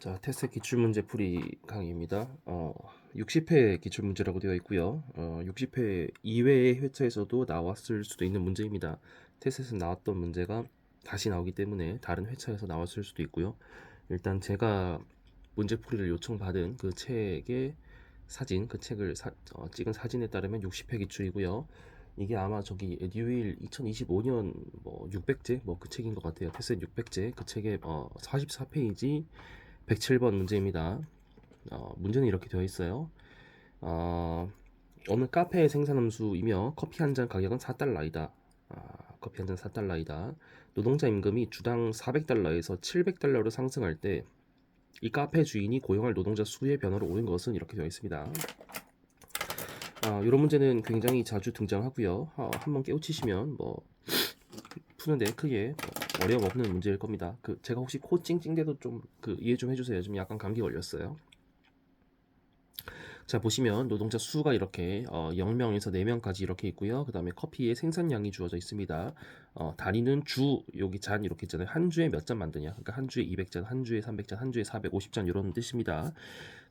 자, 테스트 기출문제 풀이 강의입니다. 60회 기출문제라고 되어 있고요. 60회 이외의 회차에서도 나왔을 수도 있는 문제입니다. 테스트에서 나왔던 문제가 다시 나오기 때문에 다른 회차에서 나왔을 수도 있고요. 일단 제가 문제 풀이를 요청받은 그 책의 사진, 그 책을 찍은 사진에 따르면 60회 기출이고요. 이게 아마 저기 에듀윌 2025년 뭐 600제 뭐 그 책인 것 같아요. 테스트 600제 그 책의 44페이지 107번 문제입니다. 문제는 이렇게 되어 있어요. 어느 카페의 생산함수이며 커피 한 잔 가격은 4달러이다. 커피 한 잔 4달러이다. 노동자 임금이 주당 400달러에서 700달러로 상승할 때 이 카페 주인이 고용할 노동자 수의 변화로 오른 것은 이렇게 되어 있습니다. 이런 문제는 굉장히 자주 등장하고요. 한번 깨우치시면 뭐 푸는데 크게 어려움 없는 문제일 겁니다. 제가 혹시 코 찡찡대도 좀 이해 좀 해주세요. 좀 약간 감기 걸렸어요. 자, 보시면 노동자 수가 이렇게 0명에서 4명까지 이렇게 있고요. 그 다음에 커피의 생산량이 주어져 있습니다. 단위는 주, 여기 잔 이렇게 있잖아요. 한 주에 몇 잔 만드냐. 그러니까 한 주에 200잔, 한 주에 300잔, 한 주에 450잔 이런 뜻입니다.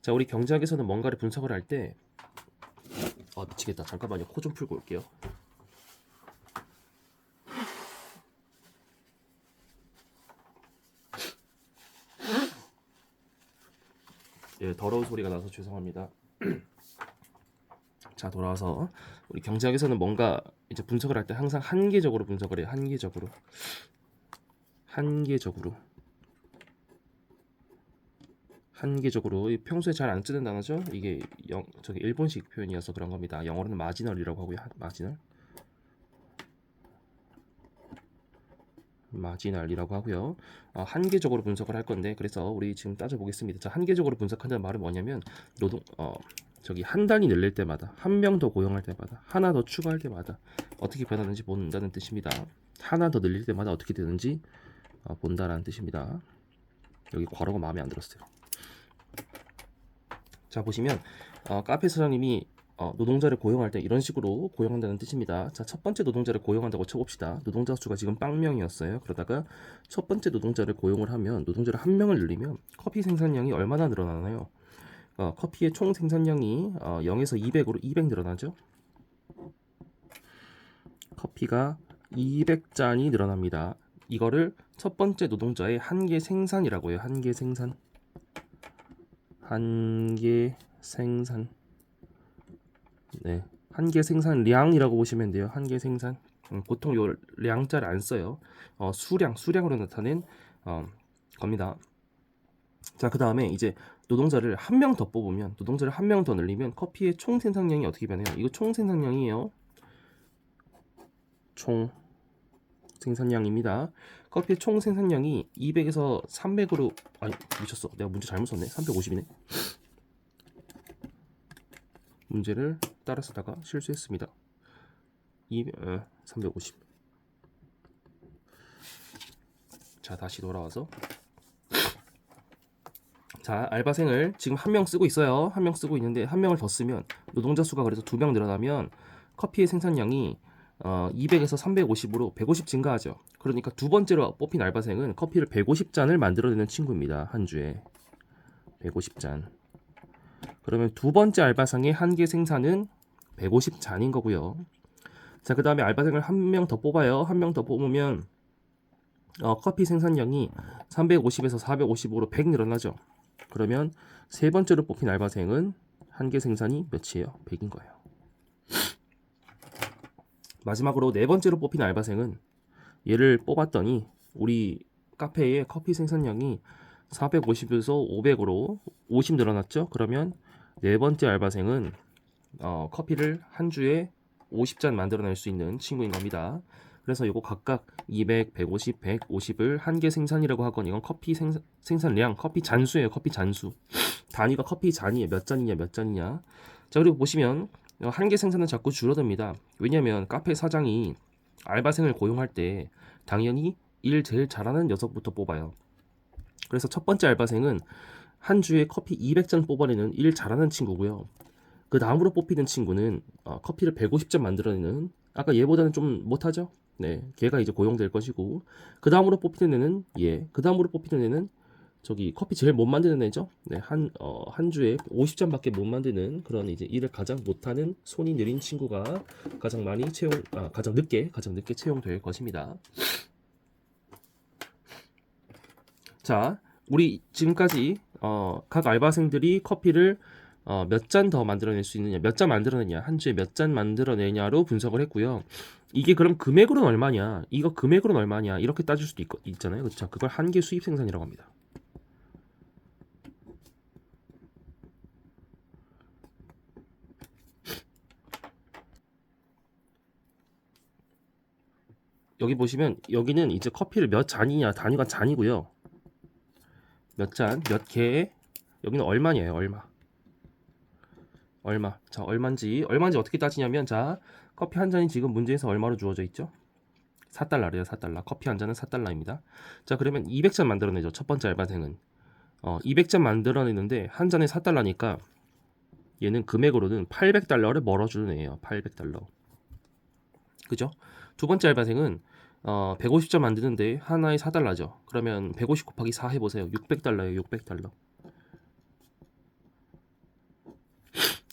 자, 우리 경제학에서는 뭔가를 분석을 할 때 미치겠다. 잠깐만요. 코 좀 풀고 올게요. 예, 더러운 소리가 나서 죄송합니다. 자, 돌아와서 우리 경제학에서는 뭔가 이제 분석을 할 때 항상 한계적으로 분석을 해요. 한계적으로 평소에 잘 안 쓰는 단어죠. 이게 저기 일본식 표현이어서 그런 겁니다. 영어로는 마지널이라고 하고요. 마지널이라고 하고요. 한계적으로 분석을 할 건데, 그래서 우리 지금 따져보겠습니다. 자, 한계적으로 분석한다는 말은 뭐냐면 저기 한 단위 늘릴 때마다, 한 명 더 고용할 때마다, 하나 더 추가할 때마다 어떻게 변하는지 본다는 뜻입니다. 하나 더 늘릴 때마다 어떻게 되는지 본다라는 뜻입니다. 여기 괄호가 마음에 안 들었어요. 자, 보시면 카페 사장님이 노동자를 고용할 때 이런 식으로 고용한다는 뜻입니다. 자, 첫 번째 노동자를 고용한다고 쳐봅시다. 노동자 수가 지금 0명이었어요. 그러다가 첫 번째 노동자를 고용을 하면, 노동자를 한 명을 늘리면 커피 생산량이 얼마나 늘어나나요? 커피의 총 생산량이 0에서 200으로 200 늘어나죠. 커피가 200잔이 늘어납니다. 이거를 첫 번째 노동자의 한계 생산이라고 해요. 한계 생산. 네, 한계 생산량이라고 보시면 돼요. 한계 생산. 보통 요 량자를 안 써요. 수량으로 나타낸 겁니다. 자, 그 다음에 이제 노동자를 한 명 더 뽑으면, 노동자를 한 명 더 늘리면 커피의 총 생산량이 어떻게 변해요? 이거 총 생산량이에요. 총 생산량입니다. 커피의 총 생산량이 200에서 300으로 미쳤어. 내가 문제 잘못 썼네. 350이네. 문제를 따라 쓰다가 실수했습니다. 350. 자, 다시 돌아와서, 자, 알바생을 지금 한 명 쓰고 있어요. 한 명 쓰고 있는데 한 명을 더 쓰면, 노동자 수가 그래서 2명 늘어나면 커피의 생산량이 200에서 350으로 150 증가하죠. 그러니까 두 번째로 뽑힌 알바생은 커피를 150잔을 만들어내는 친구입니다. 한 주에 150잔. 그러면 두 번째 알바생의 한계 생산은 150잔인 거고요. 자, 그 다음에 알바생을 한 명 더 뽑아요. 한 명 더 뽑으면 커피 생산량이 350에서 450으로 100 늘어나죠. 그러면 세 번째로 뽑힌 알바생은 한계 생산이 몇이에요? 100인 거예요. 마지막으로 네 번째로 뽑힌 알바생은, 얘를 뽑았더니 우리 카페의 커피 생산량이 450에서 500으로 50 늘어났죠. 그러면 네 번째 알바생은 커피를 한 주에 50잔 만들어낼 수 있는 친구인 겁니다. 그래서 이거 각각 200, 150, 150을 한계 생산이라고 하건, 이건 커피 생산량, 커피 잔수예요. 커피 잔수. 단위가 커피 잔이에요. 몇 잔이냐. 자, 그리고 보시면 한계 생산은 자꾸 줄어듭니다. 왜냐면 카페 사장이 알바생을 고용할 때 당연히 일 제일 잘하는 녀석부터 뽑아요. 그래서 첫 번째 알바생은 한 주에 커피 200잔 뽑아내는 일 잘하는 친구고요. 그 다음으로 뽑히는 친구는 커피를 150잔 만들어내는, 아까 얘보다는 좀 못하죠? 네, 걔가 이제 고용될 것이고, 그 다음으로 뽑히는 애는 얘, 그 다음으로 뽑히는 애는 저기 커피 제일 못 만드는 애죠. 네, 한 주에 50잔밖에 못 만드는 그런 이제 일을 가장 못하는 손이 느린 친구가 가장 늦게 채용될 것입니다. 자, 우리 지금까지 각 알바생들이 커피를 몇 잔 더 만들어낼 수 있느냐, 몇 잔 만들어내냐, 한 주에 몇 잔 만들어내냐로 분석을 했고요. 이게 그럼 금액으로는 얼마냐, 이거 금액으로는 얼마냐 이렇게 따질 수도 있잖아요. 그렇죠? 그걸 한 개 수입 생산이라고 합니다. 여기 보시면 여기는 이제 커피를 몇 잔이냐 단위가 잔이고요. 몇 잔, 몇 개. 여기는 얼마냐예요. 얼마. 자, 얼마인지 어떻게 따지냐면 자, 커피 한 잔이 지금 문제에서 얼마로 주어져 있죠? 4달러래요. 4달러. 커피 한 잔은 4달러입니다. 자, 그러면 200잔 만들어내죠. 첫 번째 알바생은 200잔 만들어내는데 한 잔에 4달러니까 얘는 금액으로는 800달러를 벌어주는 애예요. 800달러. 그죠? 두 번째 알바생은 150점 만드는데 하나에 4달러죠. 그러면 150 곱하기 4 해보세요. 600달러예요. 600달러.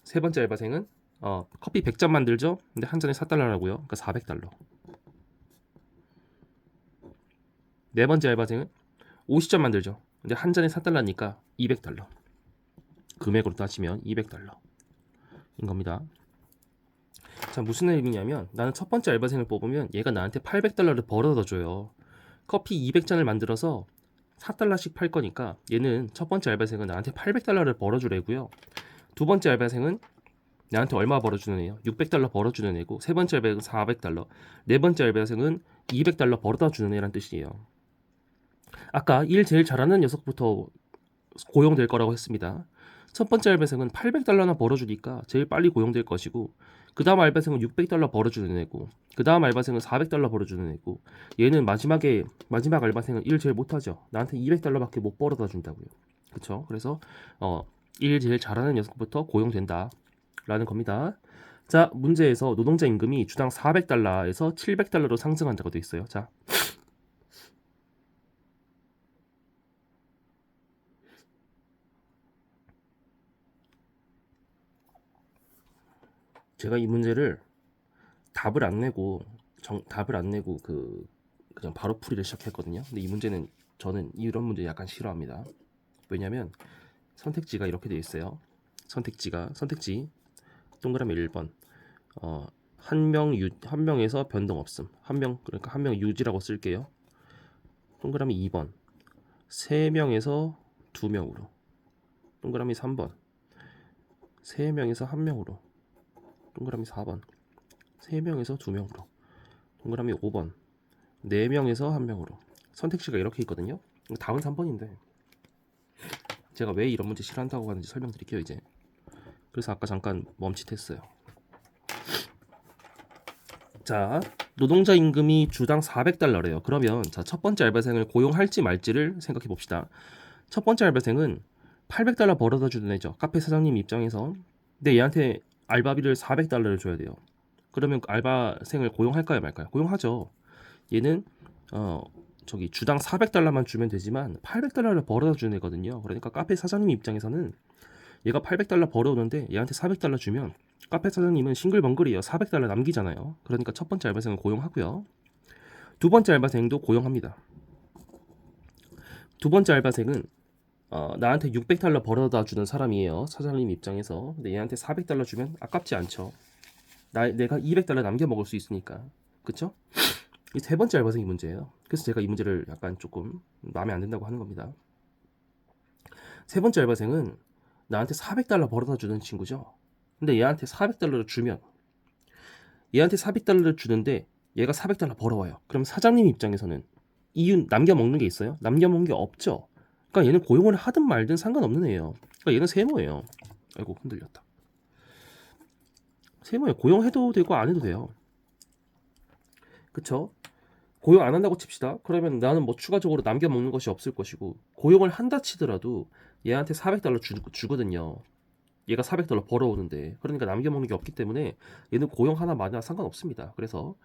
세 번째 알바생은 커피 100잔 만들죠. 근데 한 잔에 4달러라고요. 그러니까 400달러. 네 번째 알바생은 50점 만들죠. 근데 한 잔에 4달러니까 200달러. 금액으로 따지면 200달러인 겁니다. 자, 무슨 의미냐면 나는 첫 번째 알바생을 뽑으면 얘가 나한테 800달러를 벌어다 줘요. 커피 200잔을 만들어서 4달러씩 팔 거니까 얘는 첫 번째 알바생은 나한테 800달러를 벌어주래고요. 두 번째 알바생은 나한테 얼마 벌어주는 애요? 600달러 벌어주는 애고, 세 번째 알바생은 400달러, 네 번째 알바생은 200달러 벌어다 주는 애란 뜻이에요. 아까 일 제일 잘하는 녀석부터 고용될 거라고 했습니다. 첫 번째 알바생은 800달러나 벌어주니까 제일 빨리 고용될 것이고, 그 다음 알바생은 600달러 벌어주는 애고, 그 다음 알바생은 400달러 벌어주는 애고, 얘는 마지막 알바생은 일 제일 못하죠. 나한테 200달러밖에 못 벌어다 준다고요. 그쵸? 그래서 일 제일 잘하는 녀석부터 고용된다 라는 겁니다. 자, 문제에서 노동자 임금이 주당 400달러에서 700달러로 상승한다고 되어 있어요. 자, 제가 이 문제를 답을 안 내고 그냥 바로 풀이를 시작했거든요. 근데 이 문제는 저는 이런 문제 약간 싫어합니다. 왜냐면 선택지가 이렇게 되어 있어요. 선택지 동그라미 1번 한 명에서 변동 없음. 그러니까 한 명 유지라고 쓸게요. 동그라미 2번 3명에서 2명으로. 동그라미 3번 3명에서 1명으로. 동그라미 4번 3명에서 2명으로. 동그라미 5번 4명에서 1명으로. 선택지가 이렇게 있거든요. 답은 3번인데 제가 왜 이런 문제 싫어한다고 하는지 설명드릴게요. 이제 그래서 아까 잠깐 멈칫했어요. 자, 노동자 임금이 주당 400달러래요. 그러면 자, 첫 번째 알바생을 고용할지 말지를 생각해 봅시다. 첫 번째 알바생은 800달러 벌어다 주는 애죠. 카페 사장님 입장에서. 근데 얘한테 알바비를 400달러를 줘야 돼요. 그러면 알바생을 고용할까요, 말까요? 고용하죠. 얘는 주당 400달러만 주면 되지만 800달러를 벌어다 주는 애거든요. 그러니까 카페 사장님 입장에서는 얘가 800달러 벌어오는데 얘한테 400달러 주면 카페 사장님은 싱글벙글이에요. 400달러 남기잖아요. 그러니까 첫 번째 알바생을 고용하고요. 두 번째 알바생도 고용합니다. 두 번째 알바생은 나한테 600달러 벌어다 주는 사람이에요. 사장님 입장에서. 근데 얘한테 400달러 주면 아깝지 않죠. 내가 200달러 남겨 먹을 수 있으니까. 그쵸? 이 세 번째 알바생이 문제예요. 그래서 제가 이 문제를 약간 조금 마음에 안 든다고 하는 겁니다. 세 번째 알바생은 나한테 400달러 벌어다 주는 친구죠. 근데 얘한테 400달러를 주면 얘한테 400달러를 주는데 얘가 400달러 벌어와요. 그럼 사장님 입장에서는 이윤 남겨 먹는 게 있어요? 남겨 먹는 게 없죠. 그러니까 얘는 고용을 하든 말든 상관없는 애예요. 그러니까 얘는 세모예요. 아이고 흔들렸다. 세모예요. 고용해도 되고 안 해도 돼요. 그쵸? 고용 안 한다고 칩시다. 그러면 나는 뭐 추가적으로 남겨 먹는 것이 없을 것이고, 고용을 한다 치더라도 얘한테 400달러 주거든요. 얘가 400달러 벌어오는데, 그러니까 남겨 먹는 게 없기 때문에 얘는 고용 하나 마나 상관없습니다. 그래서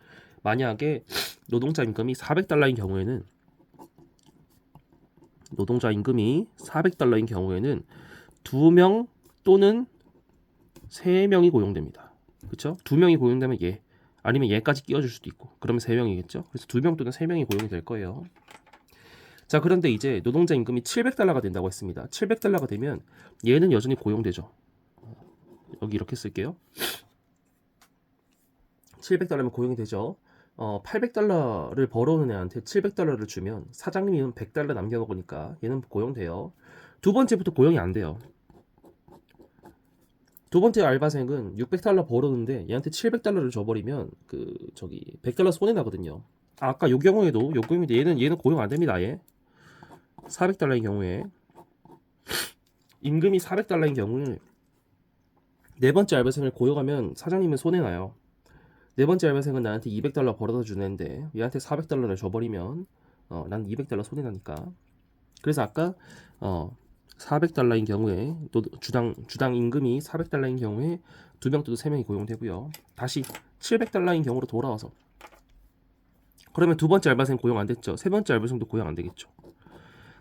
만약에 노동자 임금이 400달러인 경우에는 노동자 임금이 400달러인 경우에는 2명 또는 3명이 고용됩니다. 그렇죠? 2명이 고용되면 얘, 아니면 얘까지 끼워줄 수도 있고, 그러면 3명이겠죠? 그래서 2명 또는 3명이 고용이 될 거예요. 자, 그런데 이제 노동자 임금이 700달러가 된다고 했습니다. 700달러가 되면 얘는 여전히 고용되죠. 여기 이렇게 쓸게요. 700달러면 고용이 되죠. 800달러를 벌어오는 애한테 700달러를 주면 사장님이 100달러 남겨먹으니까 얘는 고용돼요. 두 번째부터 고용이 안 돼요. 두 번째 알바생은 600달러 벌었는데 얘한테 700달러를 줘버리면 100달러 손해 나거든요. 아까 요 경우에도 얘는 고용 안 됩니다. 아예 400달러인 경우에 임금이 400달러인 경우에 네 번째 알바생을 고용하면 사장님은 손해 나요. 네 번째 알바생은 나한테 200달러 벌어다 주는데 얘한테 400달러를 줘버리면 난 200달러 손해 나니까. 그래서 아까 400달러인 경우에 또 주당 임금이 400달러인 경우에 2명 또는 3명이 고용되고요. 다시 700달러인 경우로 돌아와서 그러면 두 번째 알바생 고용 안 됐죠. 세 번째 알바생도 고용 안 되겠죠.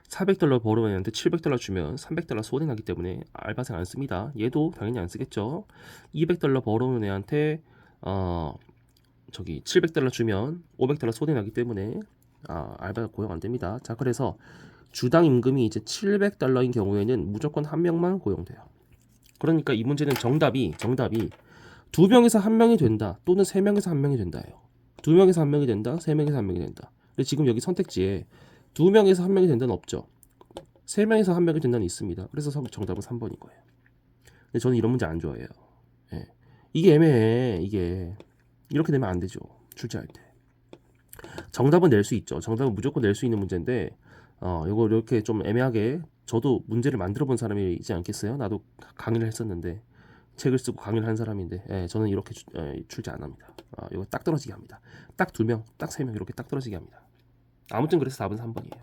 400달러 벌어온 애한테 700달러 주면 300달러 손해 나기 때문에 알바생 안 씁니다. 얘도 당연히 안 쓰겠죠. 200달러 벌어온 애한테 700달러 주면 500달러 손해 나기 때문에 알바 고용 안 됩니다. 자, 그래서 주당 임금이 이제 700달러인 경우에는 무조건 한 명만 고용돼요. 그러니까 이 문제는 정답이 2명에서 1명이 된다 또는 3명에서 1명이 된다예요. 2명에서 1명이 된다, 3명에서 1명이 된다. 근데 지금 여기 선택지에 2명에서 1명이 된다는 없죠. 3명에서 1명이 된다는 있습니다. 그래서 정답은 3번인 거예요. 근데 저는 이런 문제 안 좋아해요. 예. 이게 애매해. 이게 이렇게 되면 안 되죠. 출제할 때. 정답은 낼 수 있죠. 정답은 무조건 낼 수 있는 문제인데 이거 이렇게 좀 애매하게 저도 문제를 만들어 본 사람이지 않겠어요? 나도 강의를 했었는데 책을 쓰고 강의를 한 사람인데 저는 이렇게 출제 안 합니다. 이거 딱 떨어지게 합니다. 딱 2명, 딱 3명 이렇게 딱 떨어지게 합니다. 아무튼 그래서 답은 3번이에요.